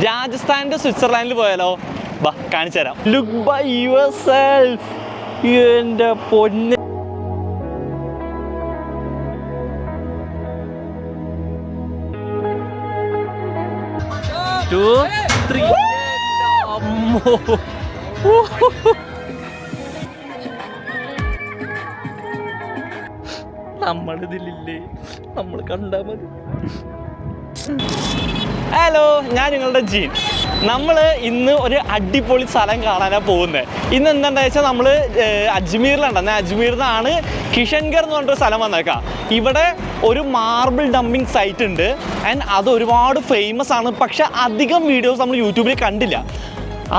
രാജസ്ഥാനിൻ്റെ സ്വിറ്റ്സർലാൻഡിൽ പോയാലോ? ബാ കാണിച്ചു തരാം. Look by yourself. എൻ്റെ പൊന്ന്, 2, 3. അമ്മോ, നമ്മളിതിലില്ലേ, നമ്മൾ കണ്ടാൽ മതി. ഹലോ, ഞാൻ നിങ്ങളുടെ ജീൻ. നമ്മൾ ഇന്ന് ഒരു അടിപൊളി സ്ഥലം കാണാനാണ് പോകുന്നത്. ഇന്ന് എന്താണെന്ന് വെച്ചാൽ നമ്മൾ അജ്മീറിലുണ്ടെന്ന്. അജ്മീറിൽ നിന്നാണ് കിഷൻഗർ എന്ന് പറഞ്ഞൊരു സ്ഥലം വന്നേക്കാം. ഇവിടെ ഒരു മാർബിൾ ഡംപിങ് സൈറ്റ് ഉണ്ട്. ആൻഡ് അത് ഒരുപാട് ഫേമസ് ആണ്. പക്ഷെ അധികം വീഡിയോസ് നമ്മൾ യൂട്യൂബിൽ കണ്ടില്ല.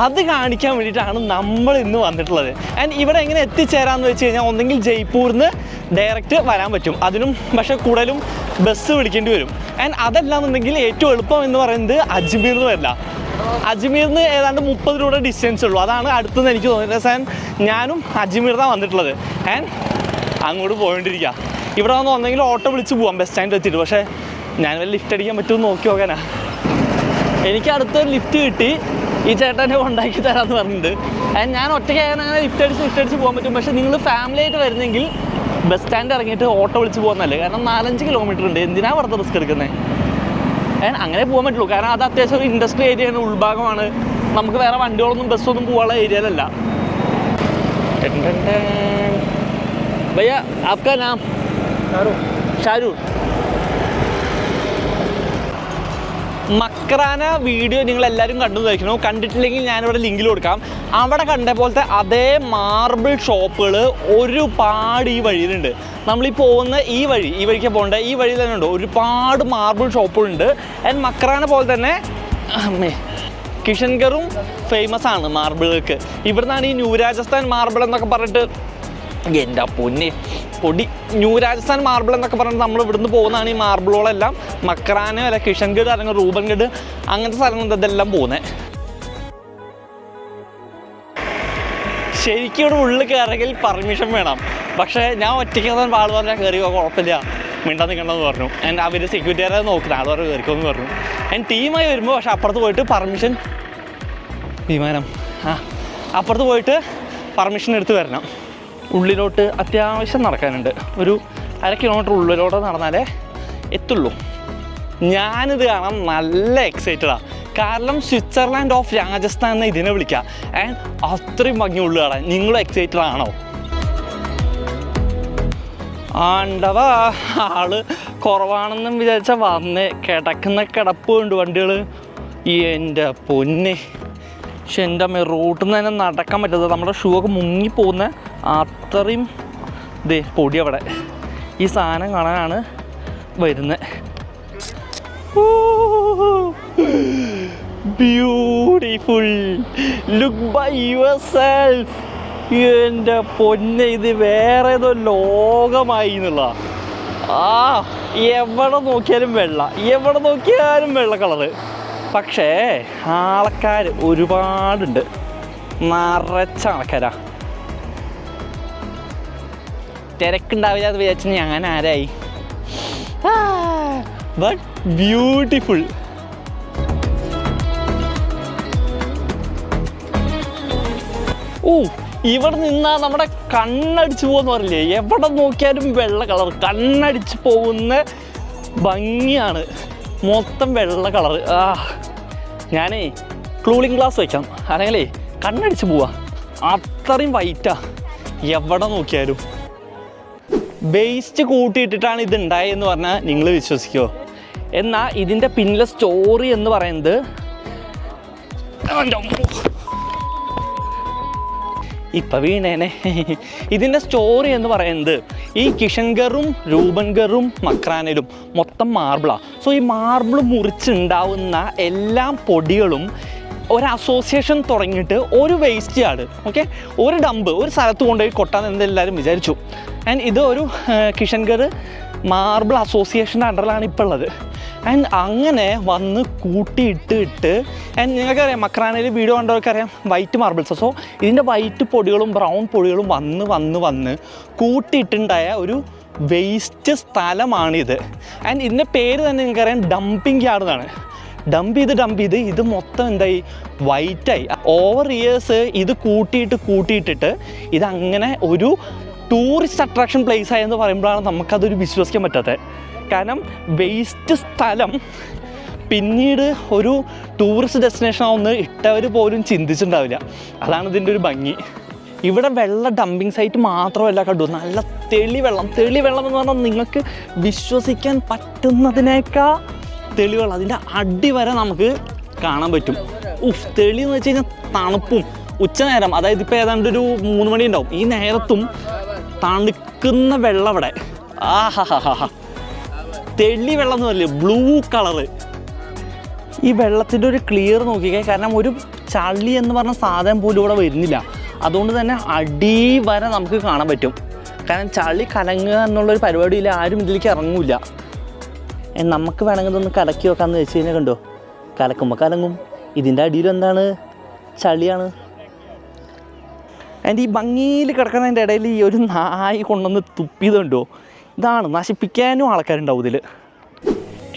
അത് കാണിക്കാൻ വേണ്ടിയിട്ടാണ് നമ്മൾ ഇന്ന് വന്നിട്ടുള്ളത്. ആൻഡ് ഇവിടെ എങ്ങനെ എത്തിച്ചേരാമെന്ന് വെച്ച് കഴിഞ്ഞാൽ ഒന്നെങ്കിൽ ജയ്പൂരിൽ നിന്ന് ഡയറക്റ്റ് വരാൻ പറ്റും. അതിനും പക്ഷേ കൂടുതലും ബസ് വിളിക്കേണ്ടി വരും. ആൻഡ് അതല്ലാന്നുണ്ടെങ്കിൽ ഏറ്റവും എളുപ്പം എന്ന് പറയുന്നത് അജ്മീറിൽ നിന്ന് വരില്ല. അജ്മീറിൽ നിന്ന് ഏതാണ്ട് 30 രൂപ ഡിസ്റ്റൻസ് ഉള്ളൂ. അതാണ് അടുത്തെന്ന് എനിക്ക് തോന്നിയത്. ആൻഡ് ഞാനും അജ്മീറിലാണ് വന്നിട്ടുള്ളത്. ആൻഡ് അങ്ങോട്ട് പോയിക്കൊണ്ടിരിക്കുക. ഇവിടെ വന്ന് ഒന്നെങ്കിൽ ഓട്ടോ വിളിച്ച് പോകാം ബസ് സ്റ്റാൻഡിൽ എത്തിയിട്ട്. പക്ഷേ ഞാൻ വല്ല ലിഫ്റ്റ് അടിക്കാൻ പറ്റുമെന്ന് നോക്കി നോക്കാനാ. എനിക്ക് അടുത്തൊരു ലിഫ്റ്റ് കിട്ടി. ഈ ചേട്ടനെ ഉണ്ടാക്കി തരാമെന്ന് പറഞ്ഞിട്ടുണ്ട്. ആൻഡ് ഞാൻ ഒറ്റയ്ക്കാണ് അങ്ങനെ ലിഫ്റ്റ് അടിച്ച് പോകാൻ പറ്റും. പക്ഷേ നിങ്ങൾ ഫാമിലി ആയിട്ട് വരുന്നെങ്കിൽ ബസ് സ്റ്റാൻഡ് ഇറങ്ങിയിട്ട് ഓട്ടോ വിളിച്ച് പോകുന്നതല്ലേ. കാരണം 4-5 കിലോമീറ്റർ ഉണ്ട്. എന്തിനാണ് വെറുതെ റിസ്ക് എടുക്കുന്നത്? അങ്ങനെ പോകാൻ പറ്റുള്ളൂ. കാരണം അത് അത്യാവശ്യം ഒരു ഇൻഡസ്ട്രി ഏരിയയാണ്, ഉൾഭാഗമാണ്. നമുക്ക് വേറെ വണ്ടികളൊന്നും ബസ്സൊന്നും പോകാനുള്ള ഏരിയയിലല്ല. ഭയ്യ ആപ്കാ നാം? ഷാരൂഖ്. മക്രാന വീഡിയോ നിങ്ങളെല്ലാവരും കണ്ടു കഴിക്കണോ? കണ്ടിട്ടില്ലെങ്കിൽ ഞാനിവിടെ ലിങ്കിൽ കൊടുക്കാം. അവിടെ കണ്ട പോലത്തെ അതേ മാർബിൾ ഷോപ്പുകൾ ഒരുപാട് ഈ വഴിയിലുണ്ട്. നമ്മളീ പോകുന്ന ഈ വഴിക്ക് പോകേണ്ട ഈ വഴിയിൽ തന്നെ ഉണ്ട് ഒരുപാട് മാർബിൾ ഷോപ്പുകളുണ്ട്. ആൻഡ് മക്രാന പോലെ തന്നെ കിഷൻഗറും ഫേമസ് ആണ് മാർബിൾക്ക്. ഇവിടുന്നാണ് ഈ ന്യൂ രാജസ്ഥാൻ മാർബിൾ എന്നൊക്കെ പറഞ്ഞിട്ട്, എൻ്റെ പൊന്നെ പൊടി, ന്യൂ രാജസ്ഥാൻ മാർബിൾ എന്നൊക്കെ പറഞ്ഞിട്ട് നമ്മൾ ഇവിടുന്ന് പോകുന്നതാണ് ഈ മാർബിളുകളെല്ലാം. മക്രാനോ അല്ല കിഷൻഗഡ് അല്ലെങ്കിൽ റൂബൻഗഡ് അങ്ങനത്തെ സ്ഥലങ്ങൾ ഇതെല്ലാം പോകുന്നത്. ശരിക്കും ഇവിടെ ഉള്ളിൽ കയറെങ്കിൽ പെർമിഷൻ വേണം. പക്ഷേ ഞാൻ ഒറ്റയ്ക്ക് ആൾ പറഞ്ഞാൽ കയറിയോ കുഴപ്പമില്ല, മിണ്ടാൻ നിൽക്കണമെന്ന് പറഞ്ഞു. ആൻഡ് അവർ സെക്യൂരിറ്റിക്കാരെ നോക്കുന്നത് ആൾ പറഞ്ഞ് കയറിക്കോന്ന് പറഞ്ഞു. ആൻഡ് ടീമായി വരുമ്പോൾ പക്ഷേ അപ്പുറത്ത് പോയിട്ട് പെർമിഷൻ, വിമാനം അപ്പുറത്ത് പോയിട്ട് പെർമിഷൻ എടുത്ത് വരണം. ഉള്ളിലോട്ട് അത്യാവശ്യം നടക്കാനുണ്ട്. ഒരു 1/2 കിലോമീറ്റർ ഉള്ളിലോട്ട് നടന്നാലേ എത്തുള്ളൂ. ഞാനിത് കാണാൻ നല്ല എക്സൈറ്റഡാണ്. കാരണം സ്വിറ്റ്സർലാൻഡ് ഓഫ് രാജസ്ഥാൻ എന്ന് ഇതിനെ വിളിക്കുക. ആൻഡ് അത്രയും ഭംഗിയുള്ള കാണാൻ. നിങ്ങളും എക്സൈറ്റഡ് ആണോ? ആണ്ടവാ, ആള് കുറവാണെന്നും വിചാരിച്ചാൽ വന്ന് കിടക്കുന്ന കിടപ്പ് കൊണ്ട് വണ്ടികൾ. എൻ്റെ പൊന്നെ, പക്ഷെ എൻ്റെ അമ്മ റോട്ടിൽ നിന്ന് തന്നെ നടക്കാൻ പറ്റാത്തത്. നമ്മുടെ ഷൂ ഒക്കെ മുങ്ങിപ്പോകുന്ന അത്രയും പൊടി അവിടെ. ഈ സാധനം കാണാനാണ് വരുന്നത്. Beautiful, look by yourself. എൻ്റെ പൊന്നെ, ഇത് വേറെ ഏതോ ലോകമായി എന്നുള്ള. എവിടെ നോക്കിയാലും വെള്ള കളറ്. പക്ഷേ ആൾക്കാർ ഒരുപാടുണ്ട്, നിറച്ച ആൾക്കാരാ. തിരക്കുണ്ടാവില്ല എന്ന് വിചാരിച്ചാൽ ഞാൻ ആരായി. But beautiful. ഇവിടെ നിന്നാൽ നമ്മുടെ കണ്ണടിച്ച് പോകുന്ന പറയില്ലേ, എവിടെ നോക്കിയാലും വെള്ള കളർ, കണ്ണടിച്ച് പോകുന്ന ഭംഗിയാണ്. മൊത്തം വെള്ള കളർ. ഞാനേ കൂളിംഗ് ഗ്ലാസ് വയ്ക്കാം, അല്ലെങ്കിൽ കണ്ണടിച്ച് പോവാ. അത്രയും വൈറ്റാ എവിടെ നോക്കിയാലും. വേസ്റ്റ് കൂട്ടിയിട്ടിട്ടാണ് ഇത് ഉണ്ടായെന്ന് പറഞ്ഞാൽ നിങ്ങൾ വിശ്വസിക്കുമോ? എന്നാൽ ഇതിൻ്റെ പിന്നിലെ സ്റ്റോറി എന്ന് പറയുന്നത്, ഇപ്പം വീണേനെ, ഇതിൻ്റെ സ്റ്റോറി എന്ന് പറയുന്നത് ഈ കിഷൻഗറും റൂബൻഗറും മക്രാനയിലും മൊത്തം മാർബിളാണ്. സോ ഈ മാർബിൾ മുറിച്ചുണ്ടാവുന്ന എല്ലാ പൊടികളും ഒരു അസോസിയേഷൻ തുടങ്ങിയിട്ട് ഒരു വേസ്റ്റ് യാർഡ്, ഓക്കെ, ഒരു ഡമ്പ് ഒരു സ്ഥലത്ത് കൊണ്ടുപോയി കൊട്ടാന്ന് എന്തെല്ലാവരും വിചാരിച്ചു. ആൻഡ് ഇത് ഒരു കിഷൻഗർ മാർബിൾ അസോസിയേഷൻ്റെ അണ്ടറിലാണ് ഇപ്പോൾ ഉള്ളത്. ആൻഡ് അങ്ങനെ വന്ന് കൂട്ടിയിട്ട് ആൻഡ് നിങ്ങൾക്കറിയാം മക്രാനയിൽ വീഡിയോ കണ്ടവർക്കറിയാം വൈറ്റ് മാർബിൾസ്. സോ ഇതിൻ്റെ വൈറ്റ് പൊടികളും ബ്രൗൺ പൊടികളും വന്ന് കൂട്ടിയിട്ടുണ്ടായ ഒരു വേസ്റ്റ് സ്ഥലമാണിത്. ആൻഡ് ഇതിൻ്റെ പേര് തന്നെ നിങ്ങൾക്കറിയാം ഡംപിങ് യാർഡ് എന്നാണ്. ഡംപ് ചെയ്ത് ഇത് മൊത്തം എന്തായി, വൈറ്റായി. ഓവർ ഇയേഴ്സ് ഇത് കൂട്ടിയിട്ടിട്ട് ഇതങ്ങനെ ഒരു ടൂറിസ്റ്റ് അട്രാക്ഷൻ പ്ലേസ് ആയെന്ന് പറയുമ്പോഴാണ് നമുക്കതൊരു വിശ്വസിക്കാൻ പറ്റാത്തത്. കാരണം വേസ്റ്റ് സ്ഥലം പിന്നീട് ഒരു ടൂറിസ്റ്റ് ഡെസ്റ്റിനേഷൻ ആവുമെന്ന് ഇട്ടവർ പോലും ചിന്തിച്ചിട്ടുണ്ടാവില്ല. അതാണ് ഇതിൻ്റെ ഒരു ഭംഗി. ഇവിടെ വെള്ള ഡംപിങ് സൈറ്റ് മാത്രമല്ല കണ്ടു, നല്ല തെളിവെള്ളം എന്ന് പറഞ്ഞാൽ നിങ്ങൾക്ക് വിശ്വസിക്കാൻ പറ്റുന്നതിനേക്കാൾ തെളിവെള്ളം അതിൻ്റെ അടി വരെ നമുക്ക് കാണാൻ പറ്റും. തെളി എന്ന് വെച്ച് കഴിഞ്ഞാൽ തണുപ്പും. ഉച്ചനേരം, അതായത് ഇപ്പോൾ ഏതാണ്ട് ഒരു 3 മണി ഉണ്ടാവും, ഈ നേരത്തും തണുക്കുന്ന വെള്ളം ഇവിടെ. തെളി വെള്ളം എന്ന് പറയില്ലേ, ബ്ലൂ കളറ്. ഈ വെള്ളത്തിൻ്റെ ഒരു ക്ലിയർ നോക്കിക്കേ, കാരണം ഒരു ചളി എന്ന് പറഞ്ഞ സാധനം പോലും ഇവിടെ വരുന്നില്ല. അതുകൊണ്ട് തന്നെ അടി വരെ നമുക്ക് കാണാൻ പറ്റും. കാരണം ചളി കലങ്ങുക എന്നുള്ളൊരു പരിപാടിയില്ല, ആരും ഇതിലേക്ക് ഇറങ്ങില്ല. നമുക്ക് വേണമെങ്കിൽ ഇതൊന്ന് കലക്കി വെക്കാമെന്ന് വെച്ച് കഴിഞ്ഞാൽ കണ്ടോ, കലക്കുമ്പോൾ കലങ്ങും. ഇതിൻ്റെ അടിയിൽ എന്താണ്, ചളിയാണ്. അതിൻ്റെ ഈ ഭംഗിയിൽ കിടക്കുന്നതിൻ്റെ ഇടയിൽ ഈ ഒരു നായി കൊണ്ടുവന്ന് തുപ്പിയതുണ്ടോ, ഇതാണ് നശിപ്പിക്കാനും ആൾക്കാരുണ്ടാവും ഇതിൽ.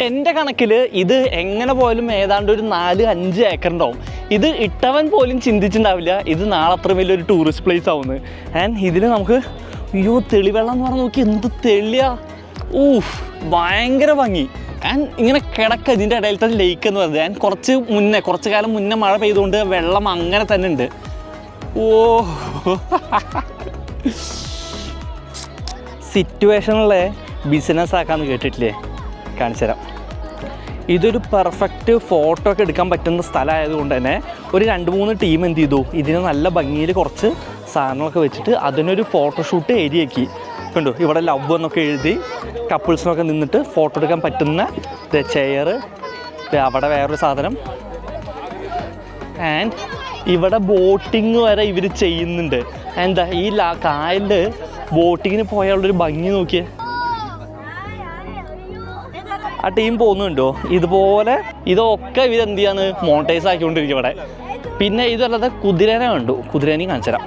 എൻ്റെ കണക്കിൽ ഇത് എങ്ങനെ പോയാലും ഏതാണ്ട് ഒരു 4-5 ഏക്കർ ഉണ്ടാവും. ഇത് ഇട്ടവൻ പോലും ചിന്തിച്ചിട്ടുണ്ടാവില്ല ഇത് നാളെ അത്ര വലിയൊരു ടൂറിസ്റ്റ് പ്ലേസ് ആവുന്നത്. ആൻഡ് ഇതിൽ നമുക്ക് തെളിവെള്ളം എന്ന് പറഞ്ഞാൽ നോക്കി എന്ത് തെളിയാ, ഭയങ്കര ഭംഗി. ആൻഡ് ഇങ്ങനെ കിടക്കുക ഇതിൻ്റെ ഇടയിലത്തെ ലേക്ക് എന്ന് പറയുന്നത്. ആൻഡ് കുറച്ച് കാലം മുന്നേ മഴ പെയ്തുകൊണ്ട് വെള്ളം അങ്ങനെ തന്നെ ഉണ്ട്. സിറ്റുവേഷനിലെ ബിസിനസ് ആക്കാമെന്ന് കേട്ടിട്ടില്ലേ, കാണിച്ചു തരാം. ഇതൊരു പെർഫെക്റ്റ് ഫോട്ടോ ഒക്കെ എടുക്കാൻ പറ്റുന്ന സ്ഥലമായതുകൊണ്ട് തന്നെ ഒരു 2-3 ടീം എന്ത് ചെയ്തു, ഇതിന് നല്ല ഭംഗിയിൽ കുറച്ച് സാധനങ്ങളൊക്കെ വെച്ചിട്ട് അതിനൊരു ഫോട്ടോഷൂട്ട് ഏരിയ ആക്കി. കണ്ടു, ഇവിടെ ലവ് എന്നൊക്കെ എഴുതി കപ്പിൾസിനൊക്കെ നിന്നിട്ട് ഫോട്ടോ എടുക്കാൻ പറ്റുന്ന ചെയർ, അവിടെ വേറൊരു സാധനം. ആൻഡ് ഇവിടെ ബോട്ടിങ് വരെ ഇവർ ചെയ്യുന്നുണ്ട്. എന്താ ഈ കായലിൽ ബോട്ടിങ്ങിന് പോയാലുള്ളൊരു ഭംഗി നോക്കിയേ. ആ ടീം പോകുന്നുണ്ടോ, ഇതുപോലെ ഇതൊക്കെ ഇവരെന്ത് ചെയ്യാണ്, മോണിറ്റൈസ് ആക്കിക്കൊണ്ടിരിക്കും ഇവിടെ. പിന്നെ ഇതല്ലാതെ കുതിരേനെ കണ്ടു, കുതിരേനെയും കാണിച്ചു തരാം.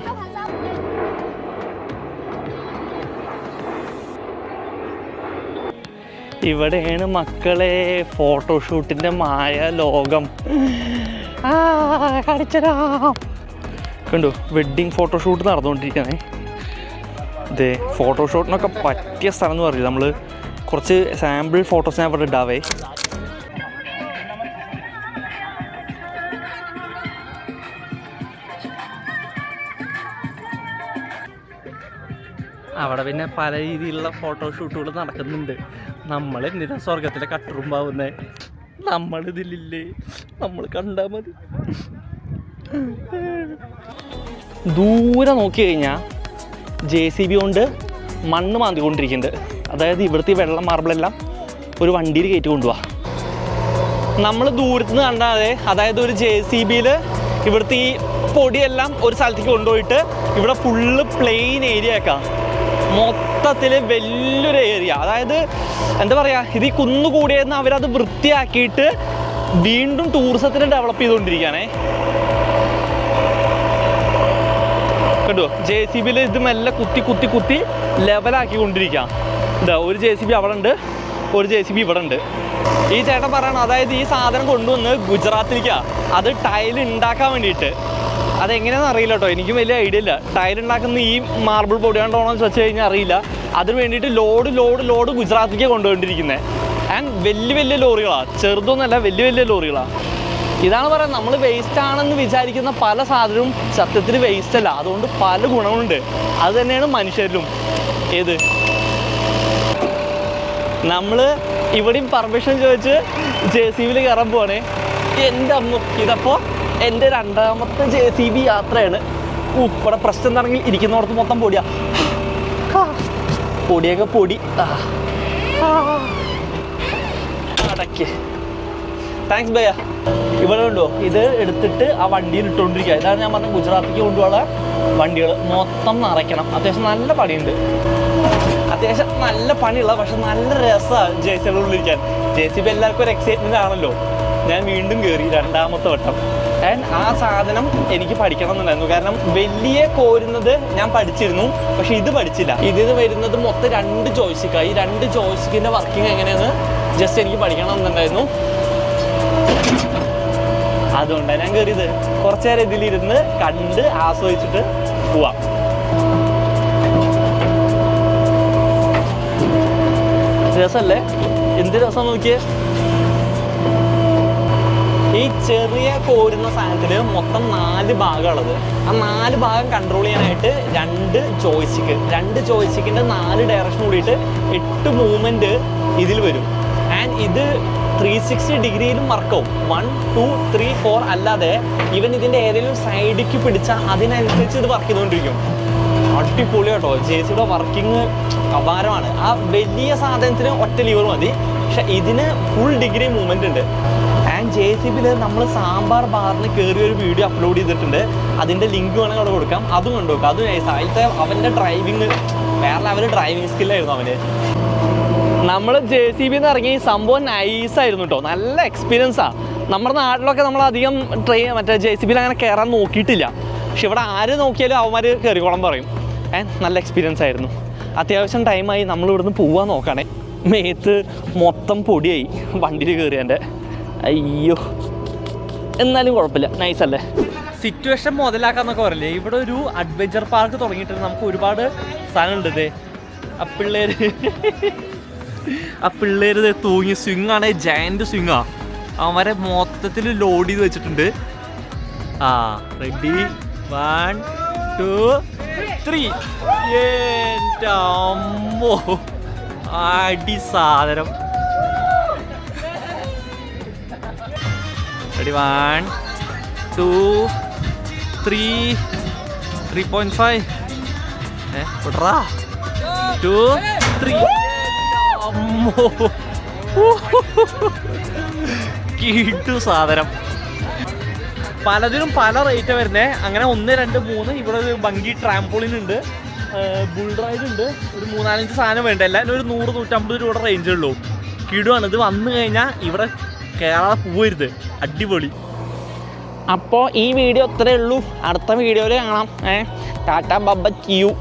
ഇവിടെയാണ് മക്കളെ ഫോട്ടോഷൂട്ടിൻ്റെ മായ ലോകം. കാണിച്ചുതരാം. കണ്ടു, വെഡ്ഡിങ് ഫോട്ടോഷൂട്ട് നടന്നുകൊണ്ടിരിക്കണേ. ഇതേ ഫോട്ടോഷൂട്ടിനൊക്കെ പറ്റിയ സ്ഥലം എന്ന് പറയില്ല. നമ്മൾ കുറച്ച് സാമ്പിൾ ഫോട്ടോസ് ഞാൻ ഇവിടെ ഇടാവേ. അവിടെ പിന്നെ പല രീതിയിലുള്ള ഫോട്ടോഷൂട്ടുകൾ നടക്കുന്നുണ്ട്. നമ്മൾ എന്തിനാ സ്വർഗത്തിലെ കട്ടുറുമ്പാവുന്നേ, നമ്മളിതിലില്ലേ, നമ്മൾ കണ്ടാൽ മതി. ദൂരെ നോക്കി കഴിഞ്ഞാൽ JCB കൊണ്ട് മണ്ണ് മാന്തിക്കൊണ്ടിരിക്കുന്നുണ്ട്. അതായത് ഇവിടുത്തെ വെള്ളം മാർബിളെല്ലാം ഒരു വണ്ടിയിൽ കയറ്റി കൊണ്ടുപോവാ. നമ്മൾ ദൂരത്തുനിന്ന് കണ്ടാതെ, അതായത് ഒരു JCBയിൽ ഇവിടുത്തെ ഈ പൊടിയെല്ലാം ഒരു സ്ഥലത്തേക്ക് കൊണ്ടുപോയിട്ട് ഇവിടെ ഫുള്ള് പ്ലെയിൻ ഏരിയ ആക്കാം. മൊത്തത്തിൽ വലിയൊരു ഏരിയ. അതായത് എന്താ പറയുക, ഇത് ഈ കുന്നുകൂടിയെന്ന് അവരത് വൃത്തിയാക്കിയിട്ട് വീണ്ടും ടൂറിസത്തിന് ഡെവലപ്പ് ചെയ്തുകൊണ്ടിരിക്കുകയാണേ. കണ്ടോ, JCBയിൽ ഇത് മെല്ലെ കുത്തി ലെവലാക്കിക്കൊണ്ടിരിക്കുക. ഇതാ ഒരു JCB അവിടെ ഉണ്ട്, ഒരു JCB ഇവിടെ ഉണ്ട്. ഈ ചേട്ടൻ പറയണം, അതായത് ഈ സാധനം കൊണ്ടുവന്ന് ഗുജറാത്തിലേക്കാണ്, അത് ടൈൽ ഉണ്ടാക്കാൻ വേണ്ടിയിട്ട്. അതെങ്ങനെയാണെന്ന് അറിയില്ല കേട്ടോ, എനിക്കും വലിയ ഐഡിയ ഇല്ല. ടൈൽ ഉണ്ടാക്കുന്ന ഈ മാർബിൾ പൊടി കൊണ്ടാണോ എന്ന് വെച്ച് കഴിഞ്ഞാൽ അറിയില്ല. അതിന് വേണ്ടിയിട്ട് ലോഡ് ഗുജറാത്തിലേക്ക് കൊണ്ടുപോയിട്ടിരിക്കുന്നത്. ആൻഡ് വലിയ ലോറികളാണ്, ചെറുതൊന്നുമല്ല, വലിയ ലോറികളാണ്. ഇതാണ് പറയുന്നത്, നമ്മൾ വേസ്റ്റ് ആണെന്ന് വിചാരിക്കുന്ന പല സാധനവും സത്യത്തിൽ വേസ്റ്റ് അല്ല. അതുകൊണ്ട് പല ഗുണങ്ങളുണ്ട്. അത് തന്നെയാണ് മനുഷ്യരിലും. ഏത് നമ്മൾ ഇവിടെയും പെർമിഷൻ ചോദിച്ച് JCBയിൽ കയറാൻ പോവാണേ. എൻ്റെ അമ്മ, ഇതപ്പോൾ എൻ്റെ 2ാമത്തെ JCB യാത്രയാണ്. ഇവിടെ പ്രശ്നം എന്താണെങ്കിൽ ഇരിക്കുന്നിടത്ത് മൊത്തം പൊടിയാ, പൊടിയൊക്കെ പൊടി. അടയ്ക്ക്, താങ്ക്സ് ഭയ്യ. ഇവിടെ ഉണ്ടോ, ഇത് എടുത്തിട്ട് ആ വണ്ടിയിൽ ഇട്ടുകൊണ്ടിരിക്കുക. ഇതാണ് ഞാൻ പറഞ്ഞ ഗുജറാത്തിലേക്ക് കൊണ്ടുപോകാനുള്ള വണ്ടികൾ മൊത്തം നിറയ്ക്കണം. അത്യാവശ്യം നല്ല പണിയുണ്ട്, അത്യാവശ്യം നല്ല പണിയുള്ള, പക്ഷെ നല്ല രസമാണ് JCBയിലിരിക്കാൻ. JCB എല്ലാവർക്കും ഒരു എക്സൈറ്റ്മെൻ്റ് ആണല്ലോ. ഞാൻ വീണ്ടും കയറി 2ാമത്തെ വട്ടം. ആൻഡ് ആ സാധനം എനിക്ക് പഠിക്കണം എന്നുണ്ടായിരുന്നു. കാരണം വലിയ കോരുന്നത് ഞാൻ പഠിച്ചിരുന്നു, പക്ഷെ ഇത് പഠിച്ചില്ല. ഇതിന് വരുന്നത് മൊത്തം 2 ജോയ്സ്റ്റിക്കാണ്. ഈ 2 ജോയ്സ്റ്റിക്കിൻ്റെ വർക്കിംഗ് എങ്ങനെയെന്ന് ജസ്റ്റ് എനിക്ക് പഠിക്കണം എന്നുണ്ടായിരുന്നു. അതുകൊണ്ടാണ് ഞാൻ കയറിയത്. കുറച്ചു നേരം ഇതിലിരുന്ന് കണ്ട് ആസ്വദിച്ചിട്ട് പോവാം. രസമല്ലേ? എന്ത് രസം നോക്കിയേ. ഈ ചെറിയ കോരുന്ന സാധനത്തിൽ മൊത്തം 4 ഭാഗമുള്ളത്. ആ 4 ഭാഗം കൺട്രോൾ ചെയ്യാനായിട്ട് 2 ജോയ്സ്റ്റിക്കിൻ്റെ 4 ഡയറക്ഷൻ കൂടിയിട്ട് 8 മൂവ്മെൻറ്റ് ഇതിൽ വരും. ആൻഡ് ഇത് 360 ഡിഗ്രിയിലും വർക്കാവും. 1, 2, 3, 4 അല്ലാതെ ഇവൻ ഇതിൻ്റെ ഏതെങ്കിലും സൈഡിലേക്ക് പിടിച്ചാൽ അതിനനുസരിച്ച് ഇത് വർക്ക് ചെയ്തുകൊണ്ടിരിക്കും. അടിപൊളി കേട്ടോ. JCBയുടെ വർക്കിംഗ് അപാരമാണ്. ആ വലിയ സാധനത്തിന് ഒറ്റ ലീവർ മതി, പക്ഷെ ഇതിന് ഫുൾ ഡിഗ്രി മൂവ്മെൻ്റ് ഉണ്ട്. ആൻഡ് JCBയിൽ നമ്മൾ സാമ്പാർ ബാറിന് കയറിയ ഒരു വീഡിയോ അപ്ലോഡ് ചെയ്തിട്ടുണ്ട്. അതിൻ്റെ ലിങ്ക് വേണമെങ്കിൽ അവിടെ കൊടുക്കാം. അതും കണ്ടുനോക്കാം. അത് അതിലത്തെ അവൻ്റെ ഡ്രൈവിങ് വേറെ ലെവൽ ഡ്രൈവിംഗ് സ്കില്ലായിരുന്നു അവന്. നമ്മൾ JCBയിൽ നിന്ന് ഇറങ്ങി സംഭവം നൈസായിരുന്നു കേട്ടോ. നല്ല എക്സ്പീരിയൻസാണ്. നമ്മുടെ നാട്ടിലൊക്കെ നമ്മൾ അധികം മറ്റേ JCBയിൽ അങ്ങനെ കയറാൻ നോക്കിയിട്ടില്ല. പക്ഷെ ഇവിടെ ആര് നോക്കിയാലും അവന്മാർ കയറിക്കോളം പറയും. നല്ല എക്സ്പീരിയൻസ് ആയിരുന്നു. അത്യാവശ്യം ടൈമായി നമ്മൾ ഇവിടുന്ന് പോവാൻ നോക്കണേ. മേത്ത് മൊത്തം പൊടിയായി വണ്ടിയിൽ കയറിയതിൻ്റെ. അയ്യോ, എന്നാലും കുഴപ്പമില്ല, നൈസല്ലേ. സിറ്റുവേഷൻ മുതലാക്കാന്നൊക്കെ പറയില്ലേ, ഇവിടെ ഒരു അഡ്വഞ്ചർ പാർക്ക് തുടങ്ങിയിട്ടുണ്ട്. നമുക്ക് ഒരുപാട് സാധനമുണ്ട്. ഇതേ ആ പിള്ളേർ തൂങ്ങി സ്വിങ്ങാണ്, ജയന്റ് സ്വിങ്ങാ. അവന്മാരെ മൊത്തത്തിൽ ലോഡ് ചെയ്ത് വെച്ചിട്ടുണ്ട്. റെഡി, 1, 2, 3. എൻ്റെ അമ്മോ, അടി സാധനം. റെഡി, 1, 2, 3, 3.5. വിടറാ, 2, 3. അമ്മോ, കിട്ടു സാധനം. പലതിനും പല റേറ്റ് വരുന്നത്. അങ്ങനെ 1, 2, 3. ഇവിടെ ഒരു ബങ്കി ട്രാംപോളിൻ ഉണ്ട്, ബുൾ റൈഡ് ഉണ്ട്. ഒരു 3-4 സാധനം വേണ്ട. എല്ലാവരും ഒരു 100-150 രൂപയുടെ റേഞ്ചേ ഉള്ളൂ. കിടുവാണ്. ഇത് വന്നു കഴിഞ്ഞാൽ ഇവിടെ കേരള പോവരുത്. അടിപൊളി. അപ്പോൾ ഈ വീഡിയോ ഇത്രയേ ഉള്ളൂ. അടുത്ത വീഡിയോയിൽ കാണാം. Tata bye, U.